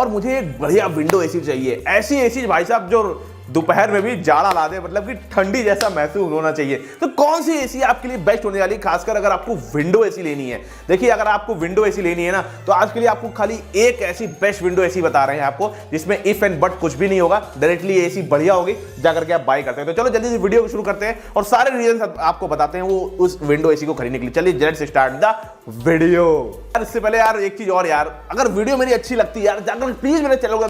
और मुझे एक बढ़िया विंडो एसी चाहिए, ऐसी एसी भाई साहब जो दोपहर में भी जाड़ा ला दे, मतलब कि ठंडी जैसा महसूस होना चाहिए। तो कौन सी एसी आपके लिए बेस्ट होने वाली, खासकर अगर आपको विंडो एसी लेनी है। देखिए अगर आपको विंडो एसी लेनी है ना, तो आज के लिए आपको खाली एक ऐसी बेस्ट विंडो एसी बता रहे हैं आपको, जिसमें इफ एंड बट कुछ भी नहीं होगा, डायरेक्टली एसी बढ़िया होगी, जाकर के आप बाय करते हैं। तो चलो जल्दी से वीडियो को शुरू करते हैं और सारे रीजन आपको बताते हैं वो उस विंडो एसी को खरीदने के लिए। चलिए लेट्स स्टार्ट द वीडियो। इससे पहले यार एक चीज और यार, अगर वीडियो मेरी अच्छी लगती है यार, जाकर प्लीज मेरे चैनल को